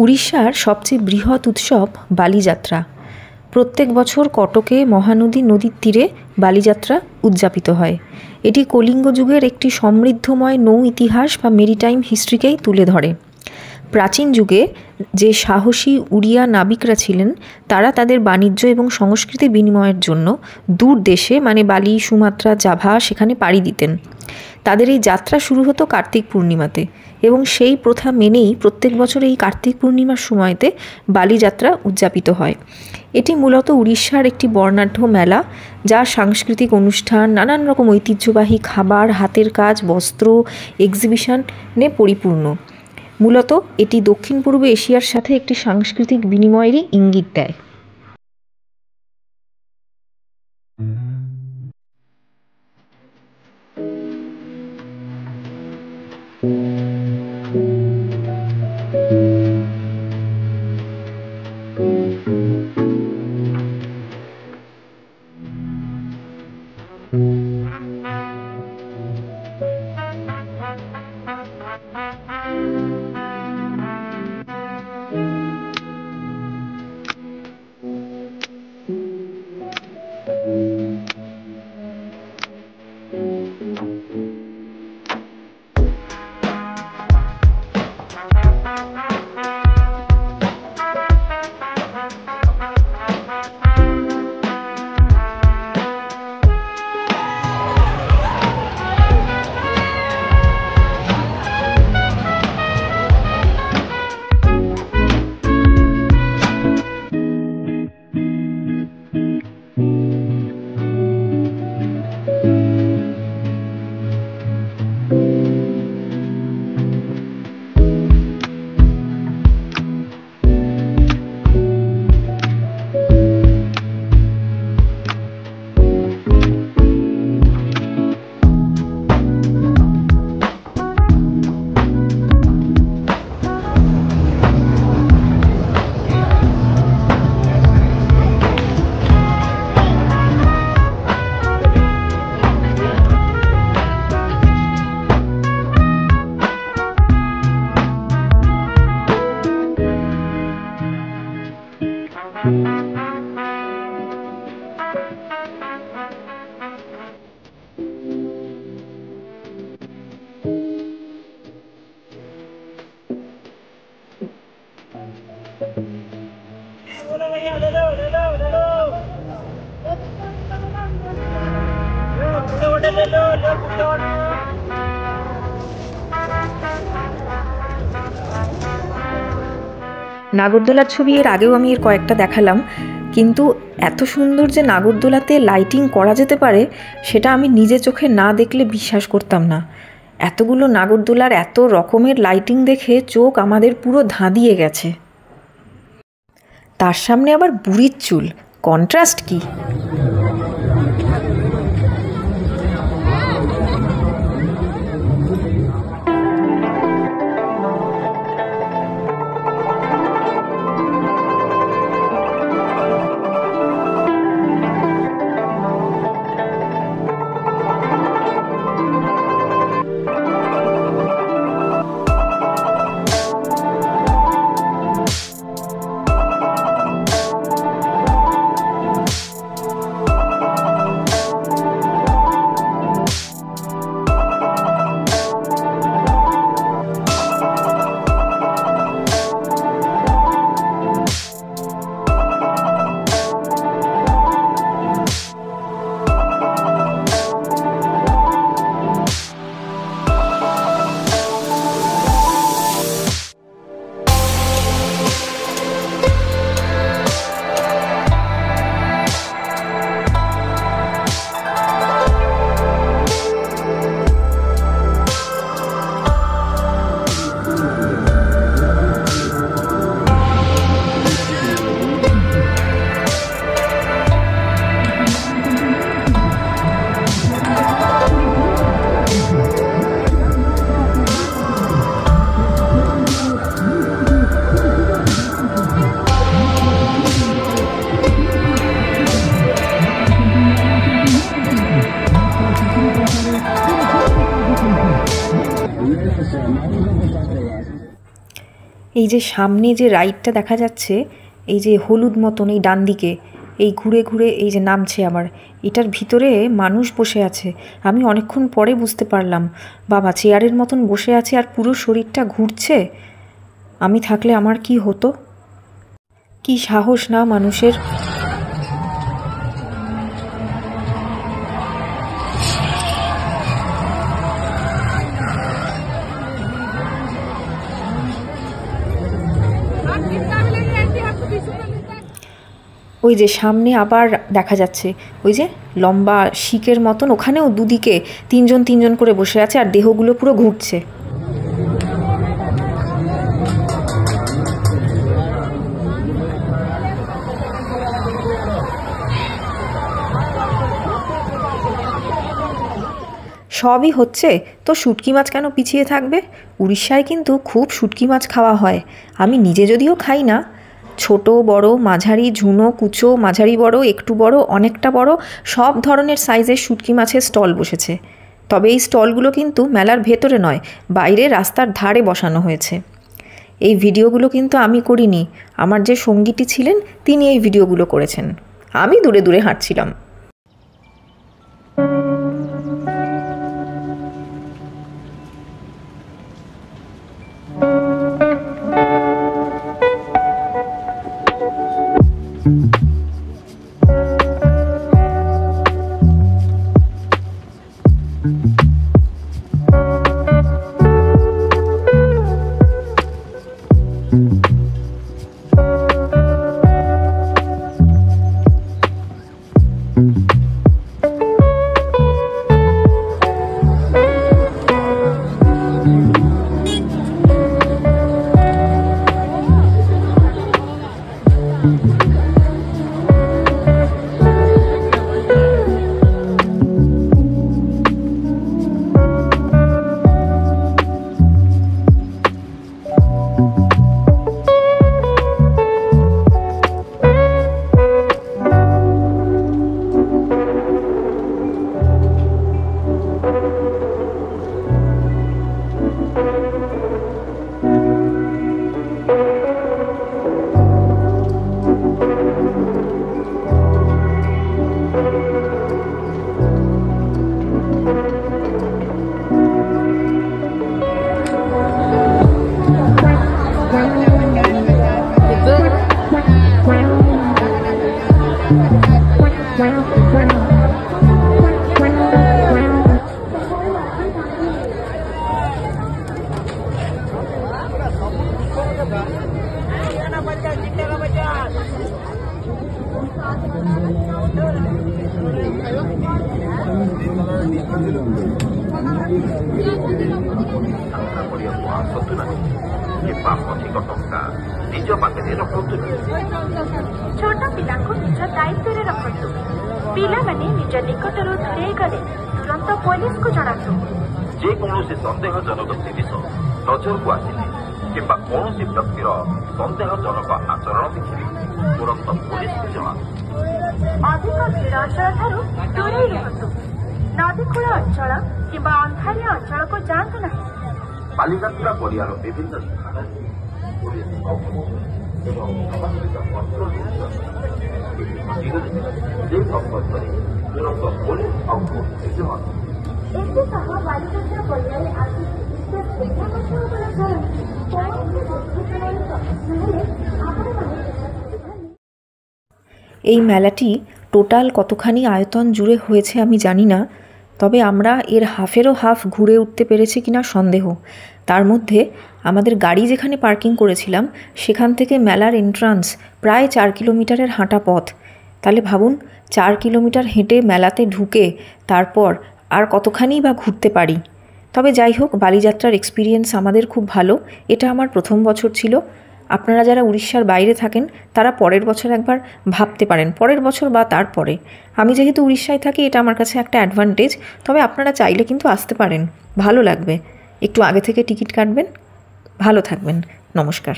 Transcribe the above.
উড়িষ্যার সবচেয়ে বৃহৎ উৎসব বালিযাত্রা। প্রত্যেক বছর কটকে মহানদী নদীর তীরে বালিযাত্রা উদযাপিত হয়। এটি কলিঙ্গ যুগের একটি সমৃদ্ধময় নৌ ইতিহাস বা মেরিটাইম হিস্ট্রিকেই তুলে ধরে। প্রাচীন যুগে যে সাহসী উড়িয়া নাবিকরা ছিলেন তারা তাদের বাণিজ্য এবং সংস্কৃতি বিনিময়ের জন্য দূর দেশে মানে বালি, সুমাত্রা, জাভা সেখানে পাড়ি দিতেন। তাদের এই যাত্রা শুরু হতো কার্তিক পূর্ণিমাতে এবং সেই প্রথা মেনেই প্রত্যেক বছর এই কার্তিক পূর্ণিমার সময়তে বালিযাত্রা উদযাপিত হয়। এটি মূলত উড়িষ্যার একটি বর্ণাঢ্য মেলা, যা সাংস্কৃতিক অনুষ্ঠান, নানান রকম ঐতিহ্যবাহী খাবার, হাতের কাজ, বস্ত্র, এক্সিবিশনে পরিপূর্ণ। মূলত এটি দক্ষিণ পূর্ব এশিয়ার সাথে একটি সাংস্কৃতিক বিনিময়েরই ইঙ্গিত দেয়। নাগরদোলার ছবি এর আগেও আমি এর কয়েকটা দেখালাম, কিন্তু এত সুন্দর যে নাগরদোলাতে লাইটিং করা যেতে পারে সেটা আমি নিজে চোখে না দেখলে বিশ্বাস করতাম না। এতগুলো নাগরদোলার এত রকমের লাইটিং দেখে চোখ আমাদের পুরো ধাঁধিয়ে গেছে। তার সামনে আবার বুড়ির চুল, কন্ট্রাস্ট কি! এই যে সামনে যে রাইডটা দেখা যাচ্ছে, এই যে হলুদ মতন এই ডান দিকে, এই ঘুরে ঘুরে এই যে নামছে আবার, এটার ভিতরে মানুষ বসে আছে। আমি অনেকক্ষণ পরে বুঝতে পারলাম, বাবা চেয়ারের মতন বসে আছে আর পুরো শরীরটা ঘুরছে। আমি থাকলে আমার কি হতো? কি সাহস না মানুষের! ওই যে সামনে আবার দেখা যাচ্ছে ওই যে লম্বা শিকের মতন, ওখানেও দুদিকে তিনজন তিনজন করে বসে আছে আর দেহগুলো পুরো ঘুরছে। সবই হচ্ছে তো শুটকি মাছ কেন পিছিয়ে থাকবে? উড়িষ্যায় কিন্তু খুব শুটকি মাছ খাওয়া হয়। আমি নিজে যদিও খাই না, ছোট বড় মাঝারি ঝুনো কুচো, মাঝারি বড় একটু বড় অনেকটা বড় সব ধরনের সাইজের শুটকি মাছের স্টল বসেছে। তবে এই স্টলগুলো কিন্তু মেলার ভেতরে নয়, বাইরে রাস্তার ধারে বসানো হয়েছে। এই ভিডিওগুলো কিন্তু আমি করিনি, আমার যে সঙ্গীটি ছিলেন তিনি এই ভিডিওগুলো করেছেন। আমি দূরে দূরে হাঁটছিলাম। छोट पिला निज दायित्व रखु। पिला माने निज निकट दूरे गले तुरंत पुलिस को जनातु। जेकोसी सन्देहजनक जिनिस नजर को आसिले किंबा कौनसी व्यक्तिर सन्देहजनक आचरण देखिले तुरंत पुलिस को जनातु। अधिक भीड़ अंचल ठारू दूरे रुहतु। नदीकूल अंचल किंबा अंधारिया अंचल को जातु नहीं। बालीजात्रा पड़ियार विभिन्न स्थान पुलिस এবং সামাজিক কন্ট্রোল যে সম্পর্কে তুরন্ত পুলিশ আউটপুট দিতে হবে। এতে সহ বালিকাত্রা পর্যায়ে আসি এই মেলাটি টোটাল কতখানি আয়তন জুড়ে হয়েছে আমি জানি না, তবে আমরা এর হাফেরও হাফ ঘুরে উঠতে পেরেছি কিনা সন্দেহ। তার মধ্যে আমাদের গাড়ি যেখানে পার্কিং করেছিলাম সেখান থেকে মেলার এন্ট্রান্স প্রায় 4 কিলোমিটারের হাঁটা পথ। তাহলে ভাবুন 4 কিলোমিটার হেঁটে মেলাতে ঢুকে তারপর আর কতখানি বা ঘুরতে পারি। তবে যাই হোক, বালিযাত্রার এক্সপিরিয়েন্স আমাদের খুব ভালো। এটা আমার প্রথম বছর ছিল। আপনারা যারা উড়িষ্যার বাইরে থাকেন তারা পরের বছর একবার ভাবতে পারেন, পরের বছর বা তারপরে। আমি যেহেতু উড়িষ্যায় থাকি, এটা আমার কাছে একটা অ্যাডভান্টেজ। তবে আপনারা চাইলে কিন্তু আসতে পারেন, ভালো লাগবে। একটু আগে থেকে টিকিট কাটবেন। ভালো থাকবেন, নমস্কার।